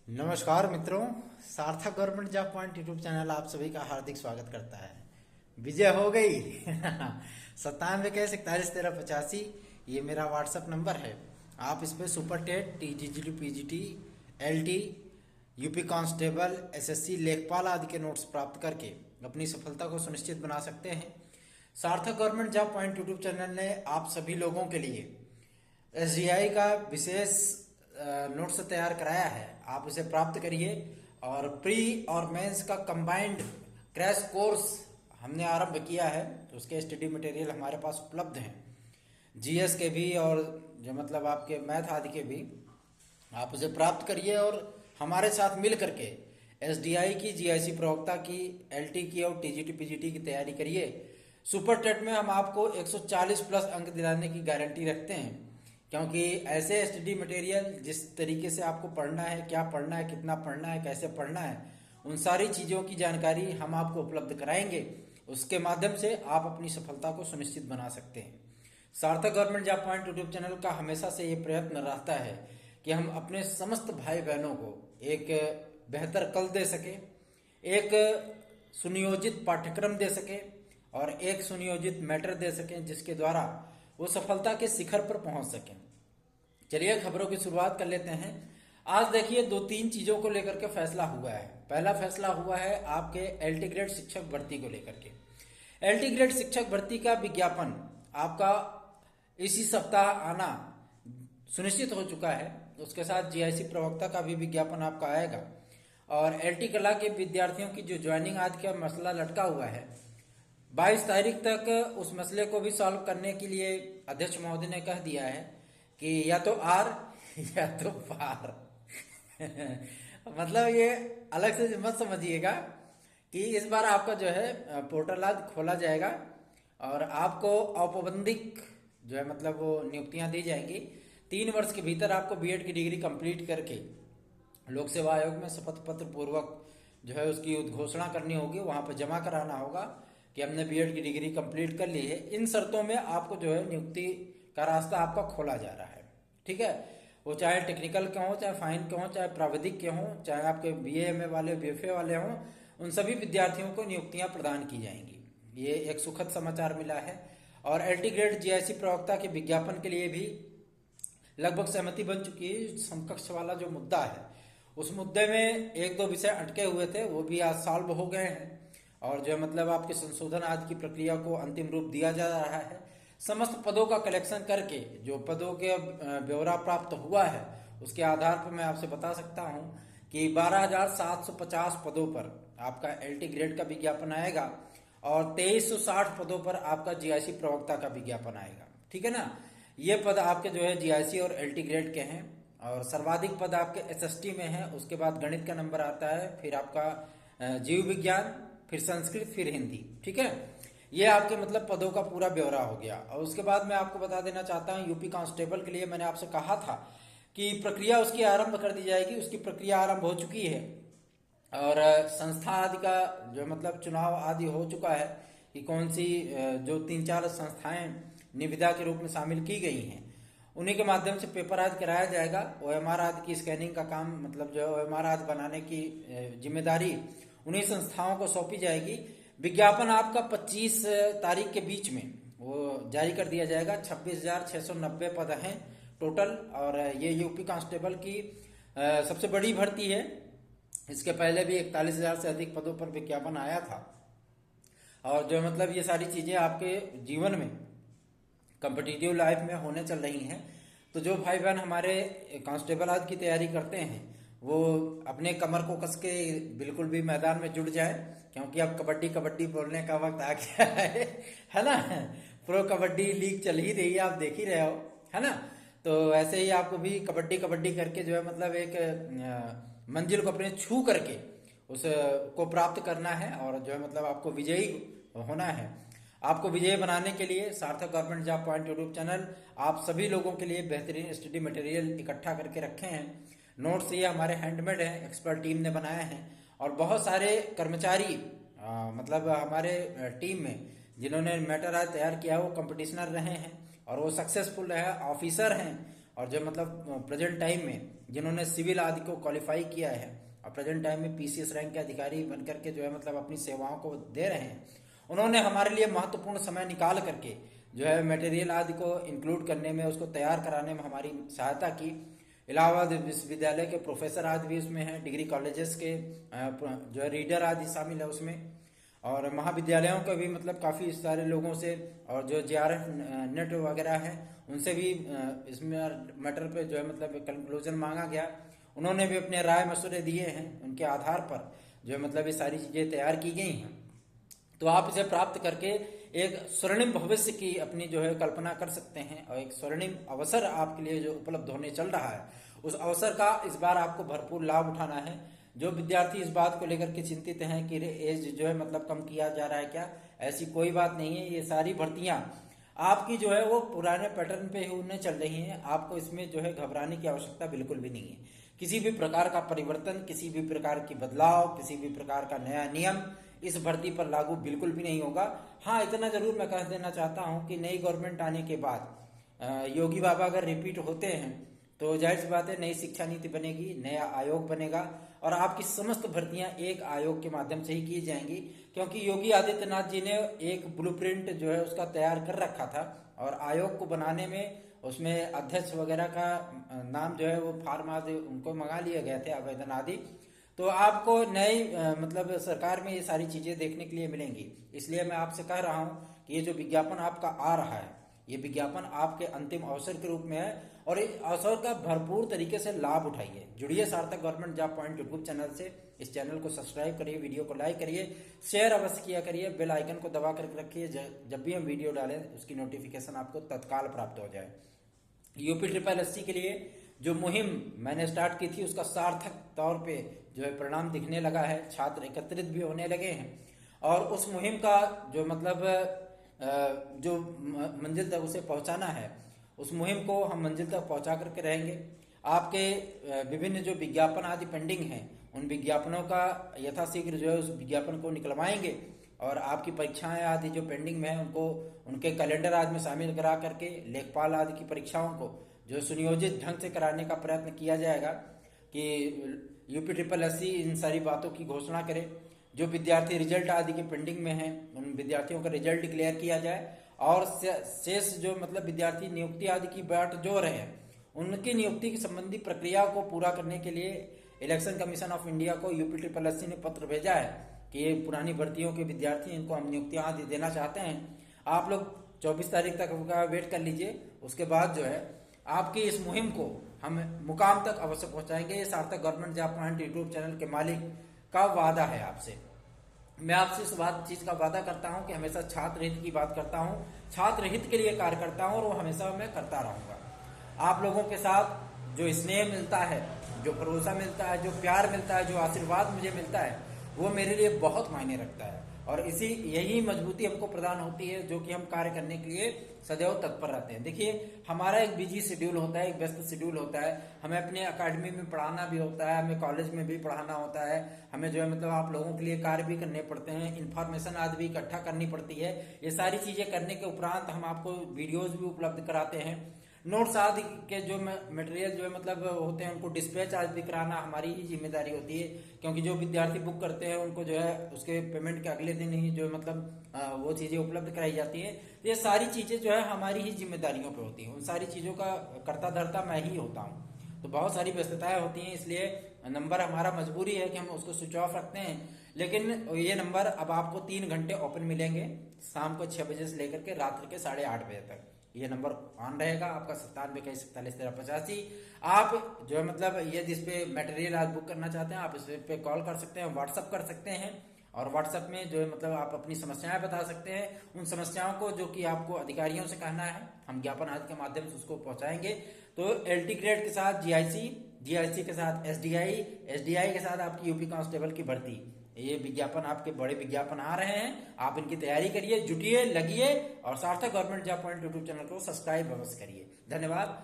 नमस्कार मित्रों। सार्थक government job point YouTube channel आप सभी का हार्दिक स्वागत करता है। विजय हो गई। 97 21 41 13 85 ये मेरा व्हाट्सएप नंबर है। आप इस पे super TET, TGT, PGT, LT, UP constable, SSC, लेखपाल आदि के नोट्स प्राप्त करके अपनी सफलता को सुनिश्चित बना सकते हैं। सार्थक government job point YouTube channel ने आप सभी लोगों के लिए एसडीआई का विशेष नोट्स तैयार कराया है। आप उसे प्राप्त करिए और प्री और मेंस का कंबाइंड क्रैश कोर्स हमने आरंभ किया है, तो उसके स्टडी मटेरियल हमारे पास उपलब्ध हैं। जीएस के भी और जो मतलब आपके मैथ आदि के भी आप उसे प्राप्त करिए और हमारे साथ मिल करके एसडीआई की, जीआईसी प्रवक्ता की, एलटी की और टीजीटी पीजीटी की तैयारी करिए। सुपर टेट में हम आपको 140 प्लस अंक दिलाने की गारंटी रखते हैं, क्योंकि ऐसे स्टडी मटेरियल जिस तरीके से आपको पढ़ना है, क्या पढ़ना है, कितना पढ़ना है, कैसे पढ़ना है, उन सारी चीज़ों की जानकारी हम आपको उपलब्ध कराएंगे। उसके माध्यम से आप अपनी सफलता को सुनिश्चित बना सकते हैं। सार्थक government job point YouTube channel का हमेशा से ये प्रयत्न रहता है कि हम अपने समस्त भाई बहनों को एक बेहतर कल दे सके, एक सुनियोजित पाठ्यक्रम दे सके और एक सुनियोजित मैटर दे सकें, जिसके द्वारा वो सफलता के शिखर पर पहुंच सकें। चलिए खबरों की शुरुआत कर लेते हैं। आज देखिए 2-3 चीजों को लेकर के फैसला हुआ है। पहला फैसला हुआ है आपके एलटी ग्रेड शिक्षक भर्ती को लेकर के। एलटी ग्रेड शिक्षक भर्ती का विज्ञापन आपका इसी सप्ताह आना सुनिश्चित हो चुका है। उसके साथ जीआईसी प्रवक्ता का भी विज्ञापन आपका आएगा और एलटी कला के विद्यार्थियों की जो ज्वाइनिंग आदि का मसला लटका हुआ है, 22 तारीख तक उस मसले को भी सॉल्व करने के लिए अध्यक्ष महोदय ने कह दिया है कि या तो आर या तो पार। मतलब ये अलग से मत समझिएगा कि इस बार आपका जो है पोर्टल आज खोला जाएगा और आपको औपबंधिक जो है मतलब वो नियुक्तियां दी जाएंगी। 3 वर्ष के भीतर आपको बीएड की डिग्री कंप्लीट करके लोक सेवा आयोग में शपथ पत्र पूर्वक जो है उसकी उद्घोषणा करनी होगी, वहां पर जमा कराना होगा कि हमने बीएड की डिग्री कंप्लीट कर ली है। इन शर्तों में आपको जो है नियुक्ति का रास्ता आपका खोला जा रहा है। ठीक है, वो चाहे टेक्निकल के हों, चाहे फाइन के हों, चाहे प्राविधिक के हों, चाहे आपके बीए वाले, बीएफए वाले हों, उन सभी विद्यार्थियों को नियुक्तियां प्रदान की जाएंगी। ये एक सुखद समाचार मिला है। और एलटी ग्रेड जीआईसी प्रवक्ता के विज्ञापन के लिए भी लगभग सहमति बन चुकी है। समकक्ष वाला जो मुद्दा है, उस मुद्दे में 1-2 विषय अटके हुए थे, वो भी आज सॉल्व हो गए हैं और जो मतलब आपके संशोधन आदि की प्रक्रिया को अंतिम रूप दिया जा रहा है। समस्त पदों का कलेक्शन करके जो पदों के ब्यौरा प्राप्त हुआ है, उसके आधार पर मैं आपसे बता सकता हूं कि 12,750 पदों पर आपका एलटी ग्रेड का विज्ञापन आएगा और 2360 पदों पर आपका जीआईसी प्रवक्ता का विज्ञापन आएगा। ठीक है ना। ये पद आपके जो है जीआईसी और एलटी ग्रेड के हैं और सर्वाधिक पद आपके एसएसटी में है। उसके बाद गणित का नंबर आता है, फिर आपका जीव विज्ञान, फिर संस्कृत, फिर हिंदी। ठीक है, ये आपके मतलब पदों का पूरा ब्यौरा हो गया। और उसके बाद मैं आपको बता देना चाहता हूँ, यूपी कांस्टेबल के लिए मैंने आपसे कहा था कि प्रक्रिया उसकी आरंभ कर दी जाएगी। उसकी प्रक्रिया आरंभ हो चुकी है और संस्था आदि का जो मतलब चुनाव आदि हो चुका है कि कौन सी जो 3-4 संस्थाएं निविदा के रूप में शामिल की गई हैं, उन्हीं के माध्यम से पेपर आदि कराया जाएगा। ओएमआर आदि की स्कैनिंग का काम, मतलब जो ओएमआर आदि बनाने की जिम्मेदारी उन्हीं संस्थाओं को सौंपी जाएगी। विज्ञापन आपका 25 तारीख के बीच में वो जारी कर दिया जाएगा। 26,690 पद हैं टोटल और ये यूपी कांस्टेबल की सबसे बड़ी भर्ती है। इसके पहले भी 41,000 से अधिक पदों पर विज्ञापन आया था और जो मतलब ये सारी चीजें आपके जीवन में कॉम्पिटिटिव लाइफ में होने चल रही हैं। तो जो भाई बहन हमारे कांस्टेबल आदि की तैयारी करते हैं, वो अपने कमर को कस के बिल्कुल भी मैदान में जुट जाए, क्योंकि अब कबड्डी कबड्डी बोलने का वक्त आ गया है ना। प्रो कबड्डी लीग चल ही रही है, आप देख ही रहे हो, है ना। तो ऐसे ही आपको भी कबड्डी कबड्डी करके जो है मतलब एक मंजिल को अपने छू करके उस को प्राप्त करना है और जो है मतलब आपको विजयी होना है। आपको विजयी बनाने के लिए सार्थक government job point YouTube channel आप सभी लोगों के लिए बेहतरीन स्टडी मटेरियल इकट्ठा करके रखे हैं। नोट्स ये हमारे हैंडमेड हैं, एक्सपर्ट टीम ने बनाए हैं और बहुत सारे कर्मचारी मतलब हमारे टीम में जिन्होंने मैटर आज तैयार किया वो कंपटिशनर रहे हैं और वो सक्सेसफुल रहे, ऑफिसर हैं और जो मतलब प्रेजेंट टाइम में जिन्होंने सिविल आदि को क्वालिफाई किया है और प्रेजेंट टाइम में पीसीएस रैंक के अधिकारी बन करके जो है मतलब अपनी सेवाओं को दे रहे हैं, उन्होंने हमारे लिए महत्वपूर्ण समय निकाल करके जो है मटेरियल आदि को इंक्लूड करने में, उसको तैयार कराने में हमारी सहायता की। इलाहाबाद विश्वविद्यालय के प्रोफेसर आदि भी उसमें हैं, डिग्री कॉलेजेस के जो है रीडर आदि शामिल है उसमें, और महाविद्यालयों के भी मतलब काफ़ी सारे लोगों से, और जो जेआरएफ नेट वगैरह हैं उनसे भी इसमें मैटर पे जो है मतलब कंक्लूजन मांगा गया। उन्होंने भी अपने राय मशवरे दिए हैं, उनके आधार पर जो है मतलब ये सारी चीज़ें तैयार की गई हैं। तो आप इसे प्राप्त करके एक स्वर्णिम भविष्य की अपनी जो है कल्पना कर सकते हैं, और एक स्वर्णिम अवसर आपके लिए जो उपलब्ध होने चल रहा है, उस अवसर का इस बार आपको भरपूर लाभ उठाना है। जो विद्यार्थी इस बात को लेकर के चिंतित हैं कि एज जो है मतलब कम किया जा रहा है क्या, ऐसी कोई बात नहीं है। ये सारी भर्तियां आपकी जो है वो पुराने पैटर्न पे होने चल रही हैं। आपको इसमें जो है घबराने की आवश्यकता बिल्कुल भी नहीं है। किसी भी प्रकार का परिवर्तन, किसी भी प्रकार की बदलाव, किसी भी प्रकार का नया नियम इस भर्ती पर लागू बिल्कुल भी नहीं होगा। हाँ, इतना जरूर मैं कह देना चाहता हूँ कि नई गवर्नमेंट आने के बाद योगी बाबा अगर रिपीट होते हैं तो जाहिर सी बात है नई शिक्षा नीति बनेगी, नया आयोग बनेगा, और आपकी समस्त भर्तियां एक आयोग के माध्यम से ही की जाएंगी। क्योंकि योगी आदित्यनाथ जी ने एक ब्लूप्रिंट जो है उसका तैयार कर रखा था, और आयोग को बनाने में उसमें अध्यक्ष वगैरह का नाम जो है वो फार्म आदि उनको मंगा लिए गए थे, आवेदन आदि। तो आपको नई मतलब सरकार में ये सारी चीजें देखने के लिए मिलेंगी। इसलिए मैं आपसे कह रहा हूँ कि ये जो विज्ञापन आपका आ रहा है, ये विज्ञापन आपके अंतिम अवसर के रूप में है, और इस अवसर का भरपूर तरीके से लाभ उठाइए। जुड़िए सार्थक government job point YouTube channel से। इस चैनल को सब्सक्राइब करिए, वीडियो को लाइक करिए, शेयर अवश्य किया करिए, बेल आइकन को दबा कर रखिए, जब भी हम वीडियो डालें उसकी नोटिफिकेशन आपको तत्काल प्राप्त हो जाए। यूपी ट्रिपल एससी के लिए जो मुहिम मैंने स्टार्ट की थी उसका सार्थक तौर पे जो है परिणाम दिखने लगा है। छात्र एकत्रित भी होने लगे हैं, और उस मुहिम का जो मतलब जो मंजिल तक उसे पहुंचाना है, उस मुहिम को हम मंजिल तक पहुंचा करके रहेंगे। आपके विभिन्न जो विज्ञापन आदि पेंडिंग हैं, उन विज्ञापनों का यथाशीघ्र जो है उस विज्ञापन को निकलवाएंगे, और आपकी परीक्षाएं आदि जो पेंडिंग में है उनको उनके कैलेंडर आदि में शामिल करा करके लेखपाल आदि की परीक्षाओं को जो सुनियोजित ढंग से कराने का प्रयत्न किया जाएगा कि यूपी ट्रिपल एससी इन सारी बातों की घोषणा करे। जो विद्यार्थी रिजल्ट आदि के पेंडिंग में हैं उन विद्यार्थियों का रिजल्ट डिक्लेयर किया जाए, और शेष जो मतलब विद्यार्थी नियुक्ति आदि की बाट जो रहे हैं उनकी नियुक्ति की संबंधी प्रक्रिया को पूरा करने के लिए इलेक्शन कमीशन ऑफ इंडिया को यूपी ट्रिपल एससी ने पत्र भेजा है कि ये पुरानी भर्तियों के विद्यार्थी, इनको हम नियुक्तियां आदि देना चाहते हैं। आप लोग 24 तारीख तक का वेट कर लीजिए, उसके बाद जो है आपकी इस मुहिम को हम मुकाम तक अवश्य पहुंचाएंगे। ये सार्थक government job point YouTube channel के मालिक का वादा है आपसे। मैं आपसे इस चीज का वादा करता हूं कि हमेशा छात्र हित की बात करता हूं, छात्र हित के लिए कार्य करता हूं, और वो हमेशा मैं करता रहूंगा। आप लोगों के साथ जो स्नेह मिलता है, जो भरोसा मिलता है, जो प्यार मिलता है, जो आशीर्वाद मुझे मिलता है, वो मेरे लिए बहुत मायने रखता है, और यही मजबूती हमको प्रदान होती है जो कि हम कार्य करने के लिए सदैव तत्पर रहते हैं। देखिए, हमारा एक बिजी शेड्यूल होता है, एक व्यस्त शेड्यूल होता है, हमें अपने अकेडमी में पढ़ाना भी होता है, हमें कॉलेज में भी पढ़ाना होता है, हमें जो है मतलब आप लोगों के लिए कार्य भी करने पड़ते हैं, इन्फॉर्मेशन आदि भी इकट्ठा करनी पड़ती है। ये सारी चीजें करने के उपरांत हम आपको वीडियोज भी उपलब्ध कराते हैं। नोट्स आदि के जो मटेरियल जो है मतलब होते हैं उनको डिस्पैच आदि कराना हमारी ही जिम्मेदारी होती है, क्योंकि जो विद्यार्थी बुक करते हैं उनको जो है उसके पेमेंट के अगले दिन ही जो है मतलब वो चीजें उपलब्ध कराई जाती है। ये सारी चीजें जो है हमारी ही जिम्मेदारियों पे होती हैं, उन सारी चीजों का कर्ता धर्ता मैं ही होता हूँ। तो बहुत सारी व्यस्तताएं होती हैं, इसलिए नंबर हमारा मजबूरी है कि हम उसको स्विच ऑफ रखते हैं। लेकिन ये नंबर अब आपको 3 घंटे ओपन मिलेंगे, शाम को 6 बजे से लेकर के रात्रि के 8:30 बजे तक ये नंबर ऑन रहेगा आपका 97 आप जो है मतलब ये जिस पे मटेरियल आज बुक करना चाहते हैं आप इस पे कॉल कर सकते हैं, व्हाट्सअप कर सकते हैं, और व्हाट्सएप में जो है मतलब आप अपनी समस्याएं बता सकते हैं। उन समस्याओं को जो कि आपको अधिकारियों से कहना है हम ज्ञापन आदि के माध्यम से उसको पहुंचाएंगे। तो LT ग्रेड के साथ GIC, GIC के साथ SDI, SDI के साथ आपकी यूपी कांस्टेबल की भर्ती, ये विज्ञापन आपके बड़े विज्ञापन आ रहे हैं। आप इनकी तैयारी करिए, जुटिए, लगिए, और सार्थक government job point YouTube channel को सब्सक्राइब अवश्य करिए। धन्यवाद।